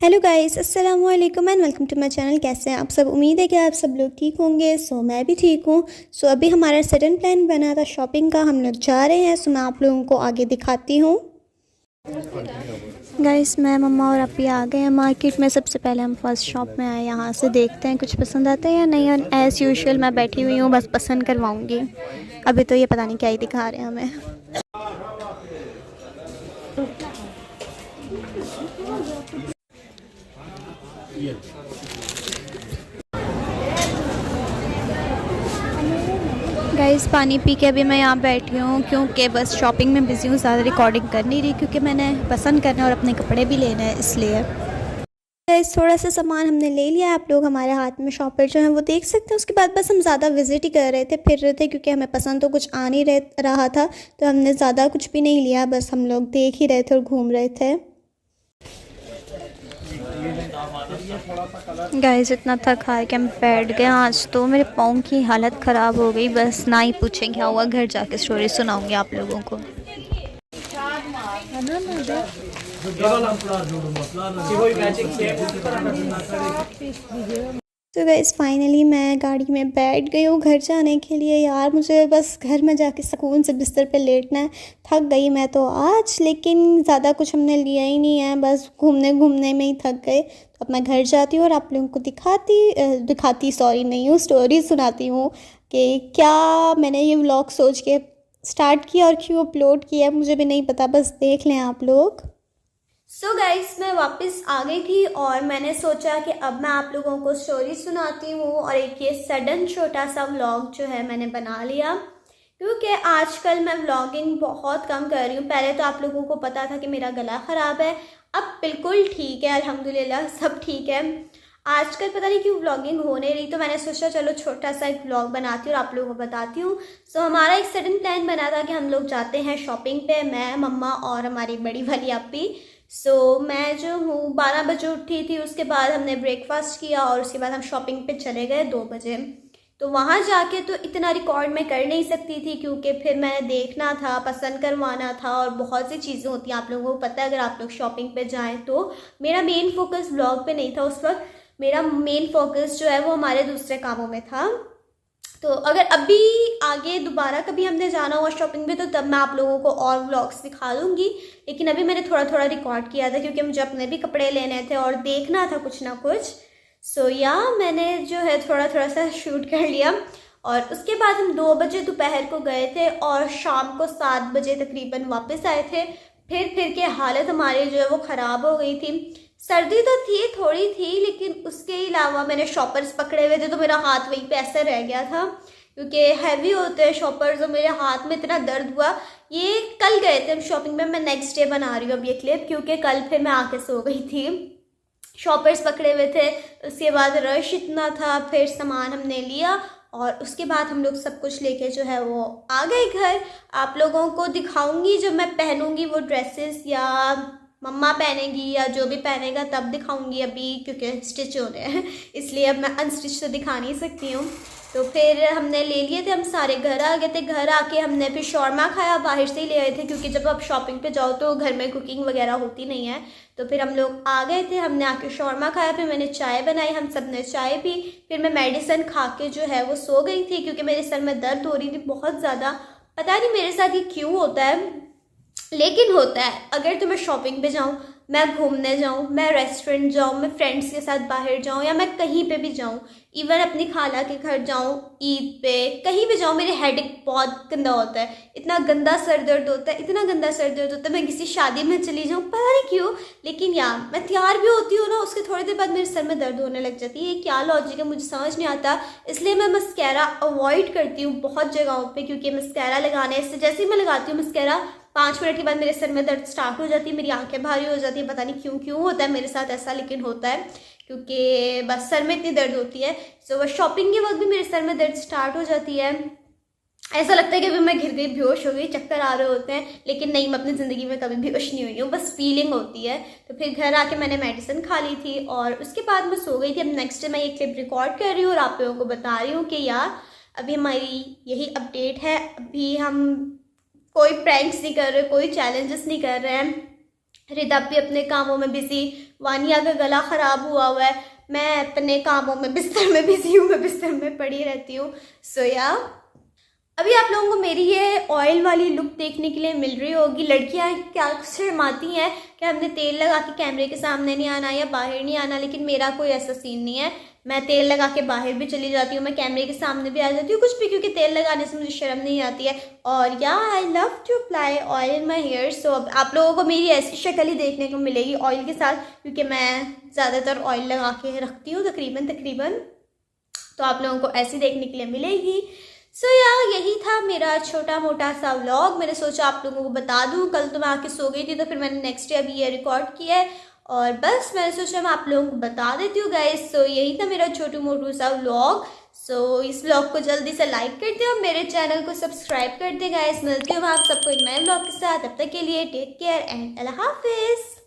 Hello guys, अस्सलाम वालेकुम and welcome to my channel. कैसे हैं आप सब? उम्मीद है कि आप सब लोग ठीक होंगे। मैं भी ठीक हूँ। अभी हमारा सडन प्लान बना था शॉपिंग का, हम लोग जा रहे हैं। मैं आप लोगों को आगे दिखाती हूँ। गाइस, मैं मम्मा और अपी आ गए हैं मार्केट में। सबसे पहले हम फर्स्ट शॉप में आए, यहाँ से देखते हैं कुछ पसंद आता है या नहीं। एज़ यूजुअल मैं बैठी हुई हूँ, बस पसंद करवाऊँगी। अभी तो ये पता नहीं क्या ही दिखा रहे हैं हमें। गाइस, पानी पी के अभी मैं यहाँ बैठी हूँ क्योंकि बस शॉपिंग में बिज़ी हूँ, ज़्यादा रिकॉर्डिंग कर नहीं रही क्योंकि मैंने पसंद करना और अपने कपड़े भी लेने हैं इसलिए। गाइस, थोड़ा सा सामान हमने ले लिया। आप लोग हमारे हाथ में शॉपर जो है वो देख सकते हैं। उसके बाद बस हम ज़्यादा विजिट ही कर रहे थे, फिर रहे थे, क्योंकि हमें पसंद तो कुछ आ नहीं रहा था। तो हमने ज़्यादा कुछ भी नहीं लिया, बस हम लोग देख ही रहे थे और घूम रहे थे। गाइस, इतना थक हार के हम बैठ गए। आज तो मेरे पाँव की हालत ख़राब हो गई। बस ना ही पूछें क्या हुआ, घर जाके स्टोरी सुनाऊंगी आप लोगों को। तो गाइस, फाइनली मैं गाड़ी में बैठ गई हूँ घर जाने के लिए। यार, मुझे बस घर में जाके सुकून से बिस्तर पे लेटना है। थक गई मैं तो आज, लेकिन ज़्यादा कुछ हमने लिया ही नहीं है, बस घूमने घूमने में ही थक गए। तो अब मैं घर जाती हूँ और आप लोगों को दिखाती सॉरी नहीं हूँ, स्टोरी सुनाती हूँ कि क्या मैंने ये व्लॉग सोच के स्टार्ट किया और क्यों अपलोड किया मुझे भी नहीं पता, बस देख लें आप लोग। गाइस, मैं वापस आ गई थी और मैंने सोचा कि अब मैं आप लोगों को स्टोरी सुनाती हूँ। और एक ये सडन छोटा सा व्लॉग जो है मैंने बना लिया, क्योंकि आजकल मैं व्लॉगिंग बहुत कम कर रही हूँ। पहले तो आप लोगों को पता था कि मेरा गला ख़राब है, अब बिल्कुल ठीक है, अल्हम्दुलिल्लाह सब ठीक है। आजकल पता नहीं क्यों व्लॉगिंग हो नहीं रही, तो मैंने सोचा चलो छोटा सा एक व्लॉग बनाती हूँ और आप लोगों को बताती हूँ। हमारा एक सडन प्लान बना था कि हम लोग जाते हैं शॉपिंग पे, मैं, मम्मा और हमारी बड़ी वाली अपी। मैं जो हूँ 12 बजे उठी थी। उसके बाद हमने ब्रेकफास्ट किया और उसके बाद हम शॉपिंग पे चले गए 2 बजे। तो वहाँ जाके तो इतना रिकॉर्ड मैं कर नहीं सकती थी, क्योंकि फिर मैंने देखना था, पसंद करवाना था और बहुत सी चीज़ें होती हैं। आप लोगों को पता है, अगर आप लोग शॉपिंग पे जाएं तो मेरा मेन फोकस व्लॉग पे नहीं था उस वक्त। मेरा मेन फोकस जो है वो हमारे दूसरे कामों में था। तो अगर अभी आगे दोबारा कभी हमने जाना हुआ शॉपिंग पे तो तब मैं आप लोगों को और व्लॉग्स दिखा दूँगी। लेकिन अभी मैंने थोड़ा थोड़ा रिकॉर्ड किया था क्योंकि मुझे अपने भी कपड़े लेने थे और देखना था कुछ ना कुछ। मैंने जो है थोड़ा थोड़ा सा शूट कर लिया। और उसके बाद हम 2 बजे दोपहर को गए थे और शाम को 7 बजे तकरीबन वापस आए थे। फिर के हालत हमारी जो है वो ख़राब हो गई थी। सर्दी तो थी, थोड़ी थी, लेकिन उसके अलावा मैंने शॉपर्स पकड़े हुए थे तो मेरा हाथ वहीं पे ऐसा रह गया था, क्योंकि हैवी होते हैं शॉपर्स। और मेरे हाथ में इतना दर्द हुआ। ये कल गए थे हम शॉपिंग में, मैं नेक्स्ट डे बना रही हूँ अब ये क्लिप, क्योंकि कल फिर मैं आके सो गई थी। शॉपर्स पकड़े हुए थे, उसके बाद रश इतना था, फिर सामान हमने लिया और उसके बाद हम लोग सब कुछ लेके जो है वो आ गए घर। आप लोगों को दिखाऊंगी जब मैं पहनूंगी वो ड्रेसेस, या मम्मा पहनेगी या जो भी पहनेगा तब दिखाऊंगी। अभी क्योंकि स्टिच हो रहे हैं इसलिए अब मैं अनस्टिच तो दिखा नहीं सकती हूँ। तो फिर हमने ले लिए थे, हम सारे घर आ गए थे। घर आके हमने फिर शौरमा खाया, बाहर से ही ले आए थे क्योंकि जब आप शॉपिंग पे जाओ तो घर में कुकिंग वगैरह होती नहीं है। तो फिर हम लोग आ गए थे, हमने आके शौरमा खाया, फिर मैंने चाय बनाई, हम सब ने चाय पी। फिर मैं मेडिसिन खा के जो है वो सो गई थी क्योंकि मेरे सर में दर्द हो रही थी बहुत ज़्यादा। पता नहीं मेरे साथ ये क्यों होता है, लेकिन होता है। अगर तो मैं शॉपिंग पे जाऊँ, मैं घूमने जाऊँ, मैं रेस्टोरेंट जाऊँ, मैं फ्रेंड्स के साथ बाहर जाऊँ, या मैं कहीं पे भी जाऊँ, इवन अपनी खाला के घर जाऊँ, ईद पे कहीं भी जाऊँ, मेरे हेडेक बहुत गंदा होता है। इतना गंदा सर दर्द होता है, इतना गंदा सर दर्द होता है। मैं किसी शादी में चली जाऊँ, पता नहीं क्यों, लेकिन यार मैं तैयार भी होती हूँ ना, उसके थोड़ी देर बाद मेरे सर में दर्द होने लग जाती है। ये क्या लॉजिक है मुझे समझ नहीं आता। इसलिए मैं मस्कैरा अवॉइड करती हूँ बहुत जगहों पर, क्योंकि मस्कैरा लगाने से, जैसे ही मैं लगाती हूँ मस्कैरा, 5 मिनट के बाद मेरे सर में दर्द स्टार्ट हो जाती है, मेरी आंखें भारी हो जाती है। पता नहीं क्यों होता है मेरे साथ ऐसा, लेकिन होता है क्योंकि बस सर में इतनी दर्द होती है। बस शॉपिंग के वक्त भी मेरे सर में दर्द स्टार्ट हो जाती है। ऐसा लगता है कि अभी मैं गिर गई, बेहोश हो गई, चक्कर आ रहे होते हैं, लेकिन नहीं, मैं अपनी ज़िंदगी में कभी बेहोश नहीं हुई हूँ, बस फीलिंग होती है। तो फिर घर आके मैंने मेडिसिन खा ली थी और उसके बाद मैं सो गई थी। अब नेक्स्ट डे मैं ये क्लिप रिकॉर्ड कर रही हूँ और आप लोगों को बता रही हूँ कि यार अभी हमारी यही अपडेट है। अभी हम कोई प्रैंक्स नहीं कर रहे, कोई चैलेंजेस नहीं कर रहे हैं। रिदा भी अपने कामों में बिज़ी, वानिया का गला ख़राब हुआ हुआ है, मैं अपने कामों में बिस्तर में बिज़ी हूँ, मैं बिस्तर में पड़ी रहती हूँ। सो या अभी आप लोगों को मेरी ये ऑयल वाली लुक देखने के लिए मिल रही होगी। लड़कियां क्या शर्माती हैं कि हमने तेल लगा के कैमरे के सामने नहीं आना या बाहर नहीं आना, लेकिन मेरा कोई ऐसा सीन नहीं है। मैं तेल लगा के बाहर भी चली जाती हूँ, मैं कैमरे के सामने भी आ जाती हूँ, कुछ भी, क्योंकि तेल लगाने से मुझे शर्म नहीं आती है। और या I love to apply oil in my hair. So अब आप लोगों को मेरी ऐसी शक्ल ही देखने को मिलेगी ऑयल के साथ, क्योंकि मैं ज़्यादातर ऑयल लगा के रखती हूँ तकरीबन, तो आप लोगों को ऐसी देखने के लिए मिलेगी। सो यही था मेरा छोटा मोटा सा व्लॉग। मैंने सोचा आप लोगों को बता दूं। कल तो मैं आके सो गई थी, तो फिर मैंने नेक्स्ट डे अभी ये रिकॉर्ड किया है, और बस मैंने सोचा मैं आप लोगों को बता देती हूँ गाइस। सो यही था मेरा छोटू मोटू सा व्लॉग। सो इस व्लॉग को जल्दी से लाइक कर दे और मेरे चैनल को सब्सक्राइब कर दे गाइस। मिलती हूँ मैं आप सबको एक नए व्लॉग के साथ। तब तक के लिए टेक केयर एंड अल्लाह हाफिज़।